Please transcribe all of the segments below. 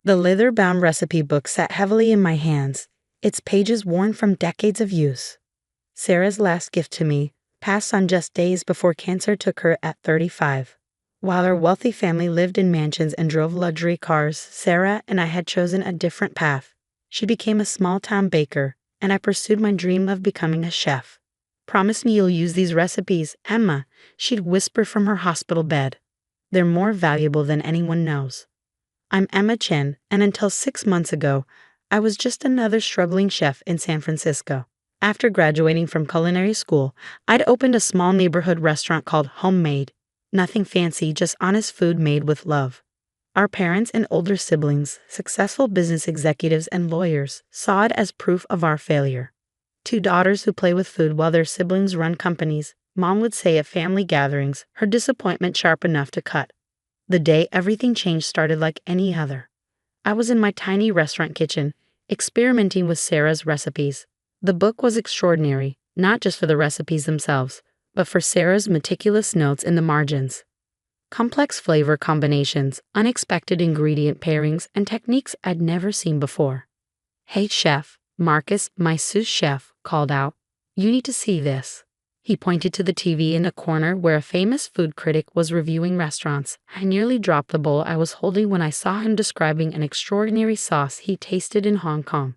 The leather-bound recipe book sat heavily in my hands, its pages worn from decades of use. Sarah's last gift to me, passed on just days before cancer took her at 35. While our wealthy family lived in mansions and drove luxury cars, Sarah and I had chosen a different path. She became a small-town baker, and I pursued my dream of becoming a chef. "Promise me you'll use these recipes, Emma," she'd whisper from her hospital bed. "They're more valuable than anyone knows." I'm Emma Chen, and until 6 months ago, I was just another struggling chef in San Francisco. After graduating from culinary school, I'd opened a small neighborhood restaurant called Homemade. Nothing fancy, just honest food made with love. Our parents and older siblings, successful business executives and lawyers, saw it as proof of our failure. Two daughters who play with food while their siblings run companies, Mom would say at family gatherings, her disappointment sharp enough to cut. The day everything changed started like any other. I was in my tiny restaurant kitchen, experimenting with Sarah's recipes. The book was extraordinary, not just for the recipes themselves, but for Sarah's meticulous notes in the margins. Complex flavor combinations, unexpected ingredient pairings, and techniques I'd never seen before. "Hey chef," Marcus, my sous chef, called out. "You need to see this." He pointed to the TV in a corner where a famous food critic was reviewing restaurants. I nearly dropped the bowl I was holding when I saw him describing an extraordinary sauce he tasted in Hong Kong.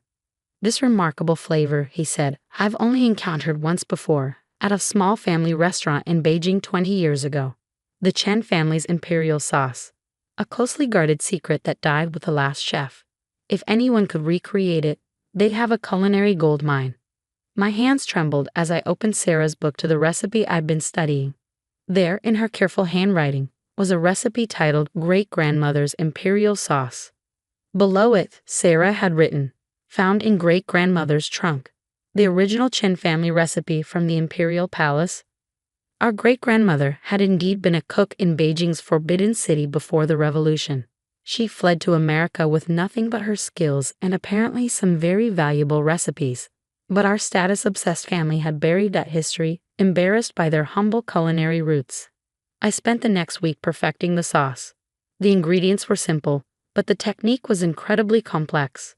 "This remarkable flavor," he said, "I've only encountered once before, at a small family restaurant in Beijing 20 years ago. The Chen family's imperial sauce. A closely guarded secret that died with the last chef. If anyone could recreate it, they'd have a culinary goldmine." My hands trembled as I opened Sarah's book to the recipe I'd been studying. There, in her careful handwriting, was a recipe titled Great-Grandmother's Imperial Sauce. Below it, Sarah had written, "Found in great-grandmother's trunk. The original Chen family recipe from the Imperial Palace." Our great-grandmother had indeed been a cook in Beijing's Forbidden City before the revolution. She fled to America with nothing but her skills and apparently some very valuable recipes. But our status-obsessed family had buried that history, embarrassed by their humble culinary roots. I spent the next week perfecting the sauce. The ingredients were simple, but the technique was incredibly complex.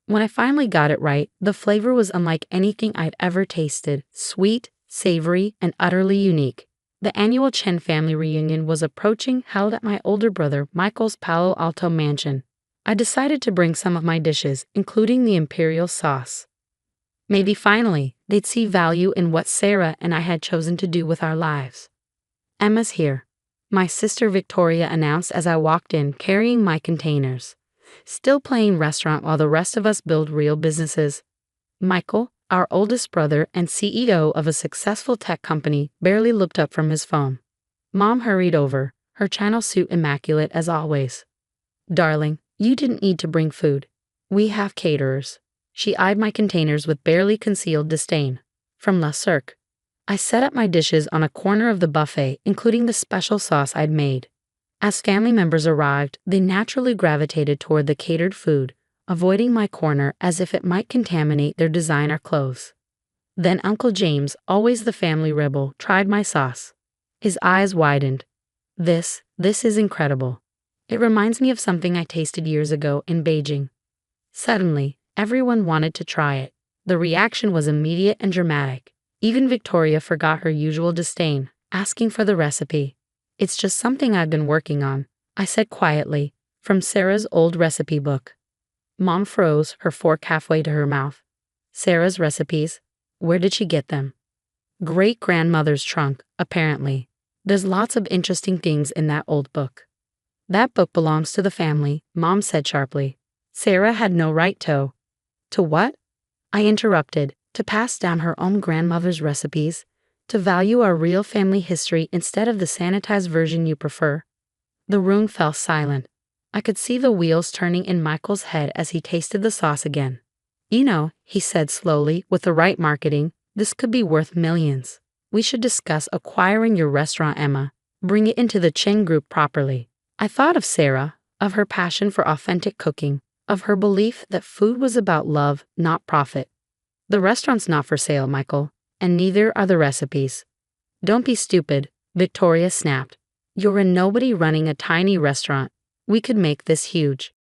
When I finally got it right, the flavor was unlike anything I'd ever tasted, sweet, savory, and utterly unique. The annual Chen family reunion was approaching, held at my older brother Michael's Palo Alto mansion. I decided to bring some of my dishes, including the imperial sauce. Maybe finally, they'd see value in what Sarah and I had chosen to do with our lives. "Emma's here," my sister Victoria announced as I walked in carrying my containers. Still playing restaurant while the rest of us build real businesses. Michael, our oldest brother and CEO of a successful tech company, barely looked up from his phone. Mom hurried over, her China suit immaculate as always. "Darling, you didn't need to bring food. We have caterers." She eyed my containers with barely concealed disdain. "From La Cirque." I set up my dishes on a corner of the buffet, including the special sauce I'd made. As family members arrived, they naturally gravitated toward the catered food, avoiding my corner as if it might contaminate their designer clothes. Then Uncle James, always the family rebel, tried my sauce. His eyes widened. This is incredible. It reminds me of something I tasted years ago in Beijing." Suddenly, everyone wanted to try it. The reaction was immediate and dramatic. Even Victoria forgot her usual disdain, asking for the recipe. "It's just something I've been working on," I said quietly, from Sarah's old recipe book. Mom froze, her fork halfway to her mouth. "Sarah's recipes? Where did she get them?" "Great-grandmother's trunk, apparently. There's lots of interesting things in that old book." "That book belongs to the family," Mom said sharply. "Sarah had no right to." "To what?" I interrupted. "To pass down her own grandmother's recipes, to value our real family history instead of the sanitized version you prefer." The room fell silent. I could see the wheels turning in Michael's head as he tasted the sauce again. "You know," he said slowly, "with the right marketing, this could be worth millions. We should discuss acquiring your restaurant, Emma. Bring it into the Chen Group properly." I thought of Sarah, of her passion for authentic cooking, of her belief that food was about love, not profit. "The restaurant's not for sale, Michael, and neither are the recipes." "Don't be stupid," Victoria snapped. "You're a nobody running a tiny restaurant. We could make this huge."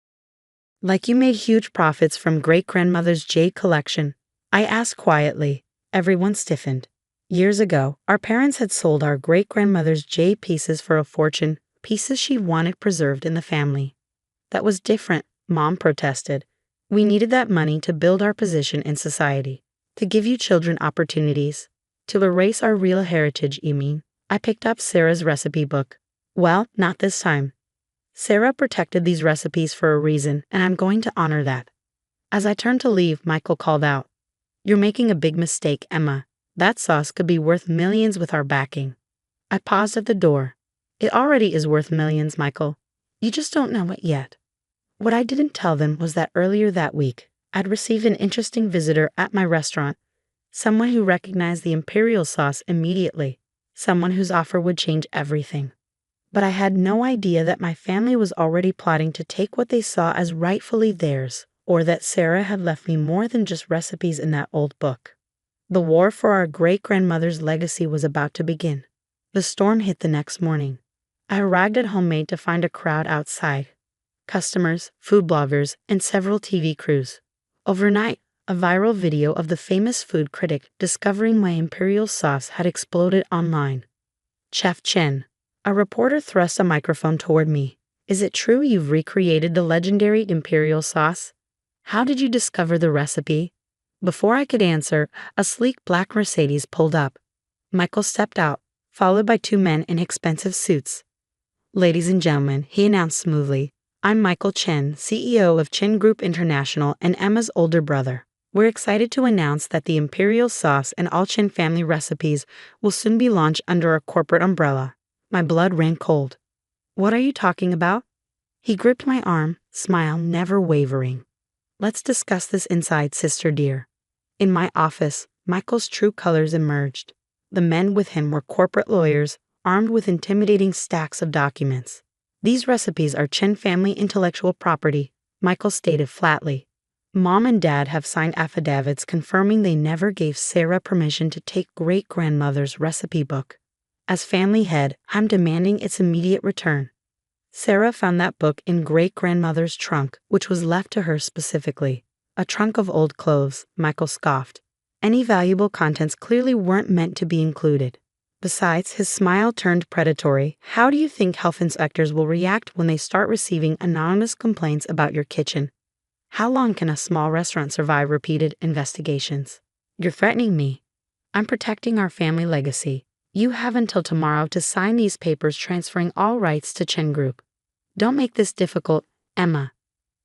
Like you made huge profits from great-grandmother's jade collection. I asked quietly. Everyone stiffened. Years ago, our parents had sold our great-grandmother's jade pieces for a fortune, pieces she wanted preserved in the family. That was different, Mom protested. We needed that money to build our position in society, to give you children opportunities, to erase our real heritage, you mean? I picked up Sarah's recipe book. Well, not this time. Sarah protected these recipes for a reason, and I'm going to honor that. As I turned to leave, Michael called out, "You're making a big mistake, Emma. That sauce could be worth millions with our backing." I paused at the door. It already is worth millions, Michael. You just don't know it yet. What I didn't tell them was that earlier that week, I'd received an interesting visitor at my restaurant, someone who recognized the imperial sauce immediately, someone whose offer would change everything. But I had no idea that my family was already plotting to take what they saw as rightfully theirs, or that Sarah had left me more than just recipes in that old book. The war for our great-grandmother's legacy was about to begin. The storm hit the next morning. I arrived at Homemade to find a crowd outside. Customers, food bloggers, and several TV crews. Overnight, a viral video of the famous food critic discovering my imperial sauce had exploded online. Chef Chen. A reporter thrust a microphone toward me. Is it true you've recreated the legendary imperial sauce? How did you discover the recipe? Before I could answer, a sleek black Mercedes pulled up. Michael stepped out, followed by two men in expensive suits. Ladies and gentlemen, he announced smoothly, I'm Michael Chen, CEO of Chen Group International and Emma's older brother. We're excited to announce that the imperial sauce and all Chen family recipes will soon be launched under a corporate umbrella. My blood ran cold. What are you talking about? He gripped my arm, smile never wavering. Let's discuss this inside, sister dear. In my office, Michael's true colors emerged. The men with him were corporate lawyers, armed with intimidating stacks of documents. These recipes are Chen family intellectual property, Michael stated flatly. Mom and Dad have signed affidavits confirming they never gave Sarah permission to take great-grandmother's recipe book. As family head, I'm demanding its immediate return. Sarah found that book in great-grandmother's trunk, which was left to her specifically. A trunk of old clothes, Michael scoffed. Any valuable contents clearly weren't meant to be included. Besides, his smile turned predatory. How do you think health inspectors will react when they start receiving anonymous complaints about your kitchen? How long can a small restaurant survive repeated investigations? You're threatening me. I'm protecting our family legacy. You have until tomorrow to sign these papers transferring all rights to Chen Group. Don't make this difficult, Emma.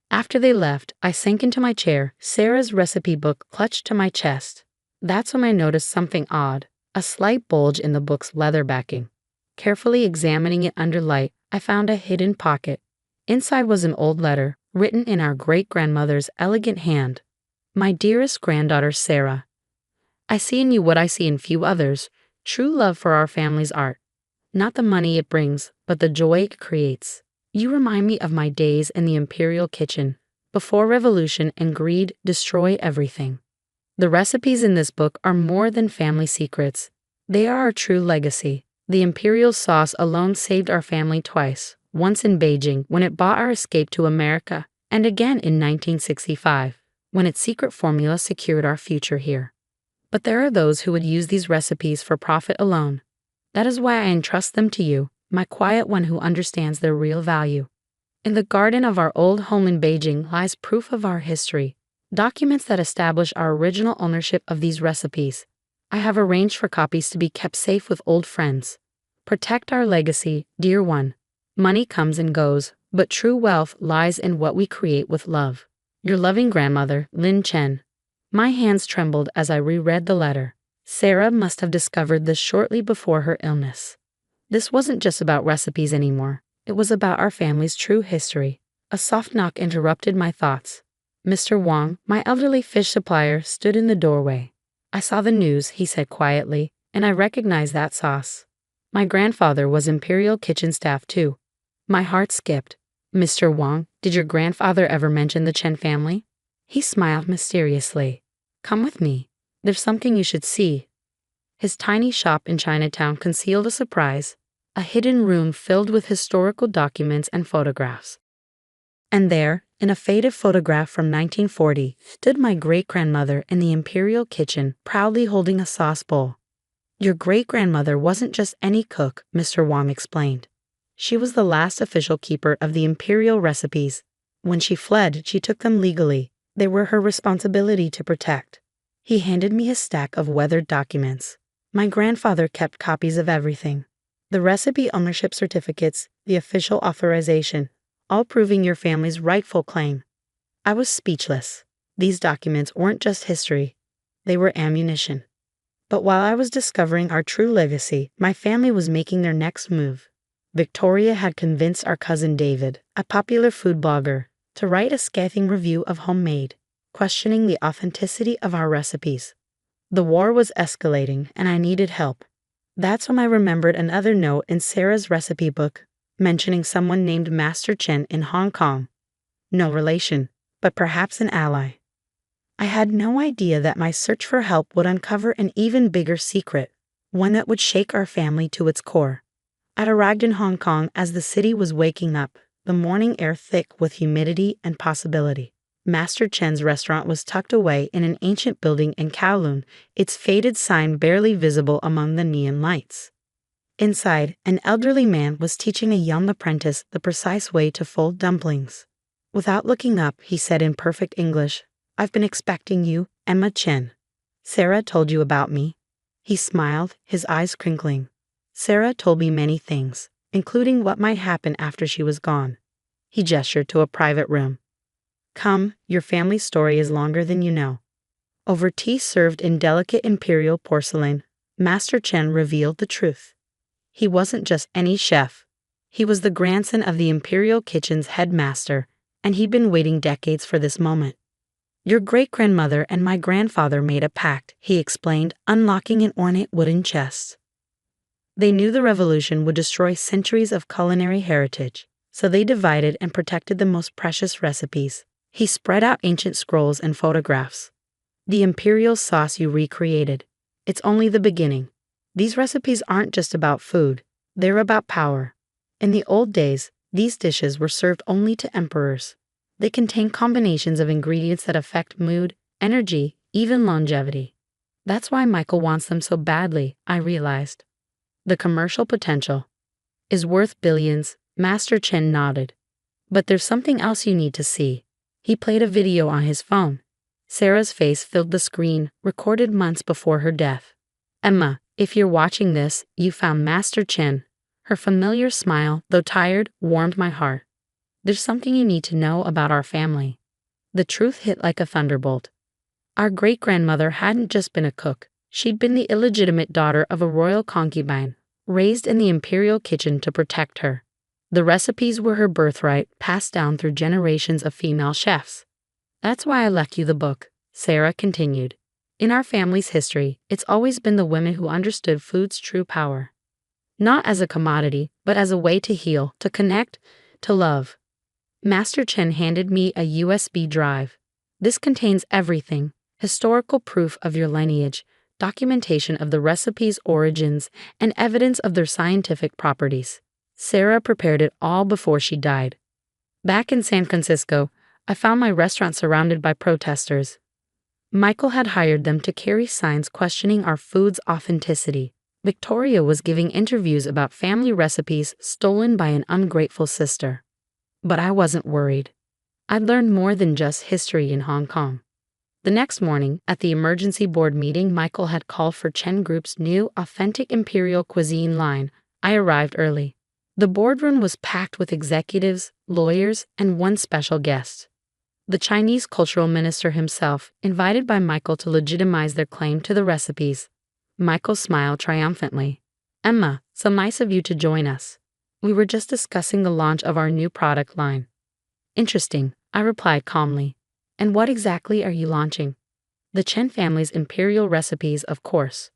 After they left, I sank into my chair, Sarah's recipe book clutched to my chest. That's when I noticed something odd, a slight bulge in the book's leather backing. Carefully examining it under light, I found a hidden pocket. Inside was an old letter, written in our great-grandmother's elegant hand. My dearest granddaughter Sarah, I see in you what I see in few others, true love for our family's art. Not the money it brings, but the joy it creates. You remind me of my days in the imperial kitchen, before revolution and greed destroy everything. The recipes in this book are more than family secrets. They are our true legacy. The imperial sauce alone saved our family twice, once in Beijing when it bought our escape to America, and again in 1965, when its secret formula secured our future here. But there are those who would use these recipes for profit alone. That is why I entrust them to you, my quiet one who understands their real value. In the garden of our old home in Beijing lies proof of our history, documents that establish our original ownership of these recipes. I have arranged for copies to be kept safe with old friends. Protect our legacy, dear one. Money comes and goes, but true wealth lies in what we create with love. Your loving grandmother, Lin Chen. My hands trembled as I reread the letter. Sarah must have discovered this shortly before her illness. This wasn't just about recipes anymore. It was about our family's true history. A soft knock interrupted my thoughts. Mr. Wang, my elderly fish supplier, stood in the doorway. I saw the news, he said quietly, and I recognized that sauce. My grandfather was Imperial Kitchen staff too. My heart skipped. Mr. Wang, did your grandfather ever mention the Chen family? He smiled mysteriously. Come with me. There's something you should see. His tiny shop in Chinatown concealed a surprise, a hidden room filled with historical documents and photographs. And there, In a faded photograph from 1940, stood my great-grandmother in the imperial kitchen, proudly holding a sauce bowl. Your great-grandmother wasn't just any cook, Mr. Wong explained. She was the last official keeper of the imperial recipes. When she fled, she took them legally. They were her responsibility to protect. He handed me a stack of weathered documents. My grandfather kept copies of everything. The recipe ownership certificates, the official authorization, all proving your family's rightful claim. I was speechless. These documents weren't just history. They were ammunition. But while I was discovering our true legacy, my family was making their next move. Victoria had convinced our cousin David, a popular food blogger, to write a scathing review of Homemade, questioning the authenticity of our recipes. The war was escalating, and I needed help. That's when I remembered another note in Sarah's recipe book, mentioning someone named Master Chen in Hong Kong. No relation, but perhaps an ally. I had no idea that my search for help would uncover an even bigger secret, one that would shake our family to its core. I'd arrived in Hong Kong as the city was waking up, the morning air thick with humidity and possibility. Master Chen's restaurant was tucked away in an ancient building in Kowloon, its faded sign barely visible among the neon lights. Inside, an elderly man was teaching a young apprentice the precise way to fold dumplings. Without looking up, he said in perfect English, "I've been expecting you, Emma Chen. Sarah told you about me." He smiled, his eyes crinkling. Sarah told me many things, including what might happen after she was gone. He gestured to a private room. "Come, your family's story is longer than you know." Over tea served in delicate imperial porcelain, Master Chen revealed the truth. He wasn't just any chef. He was the grandson of the imperial kitchen's headmaster, and he'd been waiting decades for this moment. "Your great-grandmother and my grandfather made a pact," he explained, unlocking an ornate wooden chest. They knew the revolution would destroy centuries of culinary heritage, so they divided and protected the most precious recipes. He spread out ancient scrolls and photographs. "The imperial sauce you recreated. It's only the beginning. These recipes aren't just about food, they're about power. In the old days, these dishes were served only to emperors. They contain combinations of ingredients that affect mood, energy, even longevity. That's why Michael wants them so badly," I realized. "The commercial potential is worth billions," Master Chen nodded. "But there's something else you need to see." He played a video on his phone. Sarah's face filled the screen, recorded months before her death. "Emma, if you're watching this, you found Master Chen." Her familiar smile, though tired, warmed my heart. "There's something you need to know about our family." The truth hit like a thunderbolt. Our great-grandmother hadn't just been a cook. She'd been the illegitimate daughter of a royal concubine, raised in the imperial kitchen to protect her. The recipes were her birthright, passed down through generations of female chefs. "That's why I left you the book," Sarah continued. "In our family's history, it's always been the women who understood food's true power. Not as a commodity, but as a way to heal, to connect, to love." Master Chen handed me a USB drive. "This contains everything: historical proof of your lineage, documentation of the recipe's origins, and evidence of their scientific properties." Sarah prepared it all before she died. Back in San Francisco, I found my restaurant surrounded by protesters. Michael had hired them to carry signs questioning our food's authenticity. Victoria was giving interviews about family recipes stolen by an ungrateful sister. But I wasn't worried. I'd learned more than just history in Hong Kong. The next morning, at the emergency board meeting Michael had called for Chen Group's new authentic imperial cuisine line, I arrived early. The boardroom was packed with executives, lawyers, and one special guest. The Chinese cultural minister himself, invited by Michael to legitimize their claim to the recipes. Michael smiled triumphantly. "Emma, so nice of you to join us. We were just discussing the launch of our new product line." "Interesting," I replied calmly. "And what exactly are you launching?" "The Chen family's imperial recipes, of course.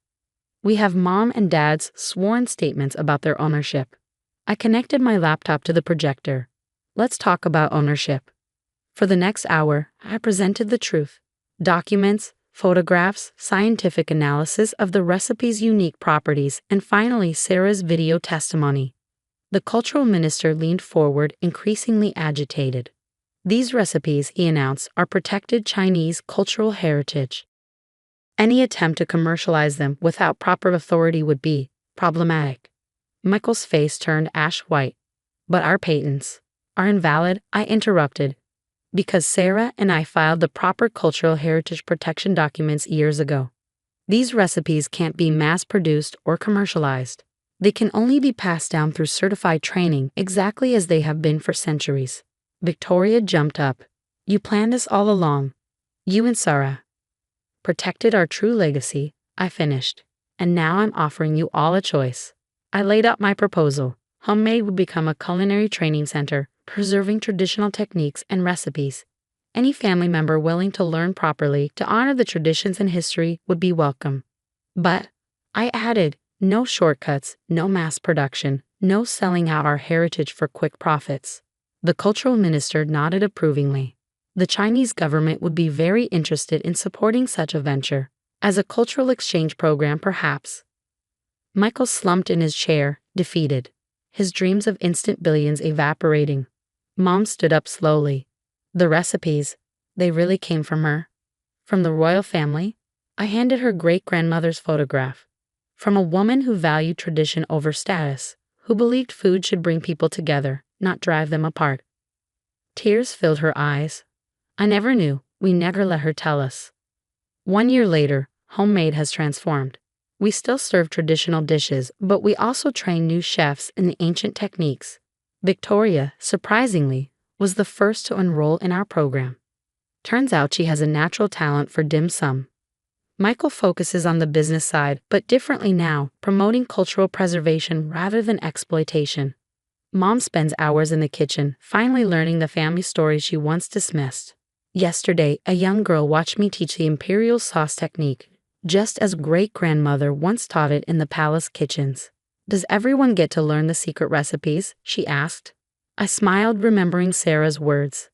We have Mom and Dad's sworn statements about their ownership." I connected my laptop to the projector. "Let's talk about ownership." For the next hour, I presented the truth: documents, photographs, scientific analysis of the recipe's unique properties, and finally Sarah's video testimony. The cultural minister leaned forward, increasingly agitated. These recipes, he announced, are protected Chinese cultural heritage. Any attempt to commercialize them without proper authority would be problematic. Michael's face turned ash white. But our patents are invalid, I interrupted, because Sarah and I filed the proper cultural heritage protection documents years ago. These recipes can't be mass-produced or commercialized. They can only be passed down through certified training, exactly as they have been for centuries. Victoria jumped up. You planned this all along. You and Sarah protected our true legacy, I finished. And now I'm offering you all a choice. I laid out my proposal. Homemade would become a culinary training center, preserving traditional techniques and recipes. Any family member willing to learn properly to honor the traditions and history would be welcome. But, I added, no shortcuts, no mass production, no selling out our heritage for quick profits. The cultural minister nodded approvingly. The Chinese government would be very interested in supporting such a venture. As a cultural exchange program, perhaps. Michael slumped in his chair, defeated. His dreams of instant billions evaporating. Mom stood up slowly. The recipes, they really came from her? From the royal family? I handed her great-grandmother's photograph. From a woman who valued tradition over status, who believed food should bring people together, not drive them apart. Tears filled her eyes. I never knew, we never let her tell us. 1 year later, Homemade has transformed. We still serve traditional dishes, but we also train new chefs in the ancient techniques. Victoria, surprisingly, was the first to enroll in our program. Turns out she has a natural talent for dim sum. Michael focuses on the business side, but differently now, promoting cultural preservation rather than exploitation. Mom spends hours in the kitchen, finally learning the family stories she once dismissed. Yesterday, a young girl watched me teach the imperial sauce technique, just as great-grandmother once taught it in the palace kitchens. Does everyone get to learn the secret recipes? She asked. I smiled, remembering Sarah's words.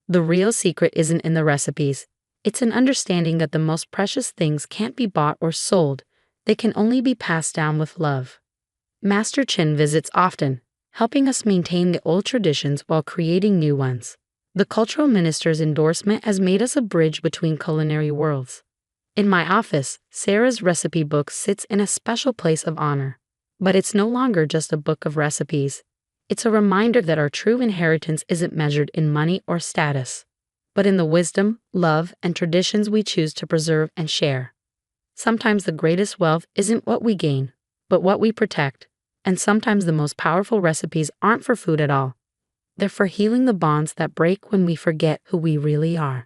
The real secret isn't in the recipes. It's an understanding that the most precious things can't be bought or sold. They can only be passed down with love. Master Chin visits often, helping us maintain the old traditions while creating new ones. The cultural minister's endorsement has made us a bridge between culinary worlds. In my office, Sarah's recipe book sits in a special place of honor. But it's no longer just a book of recipes. It's a reminder that our true inheritance isn't measured in money or status, but in the wisdom, love, and traditions we choose to preserve and share. Sometimes the greatest wealth isn't what we gain, but what we protect. And sometimes the most powerful recipes aren't for food at all. They're for healing the bonds that break when we forget who we really are.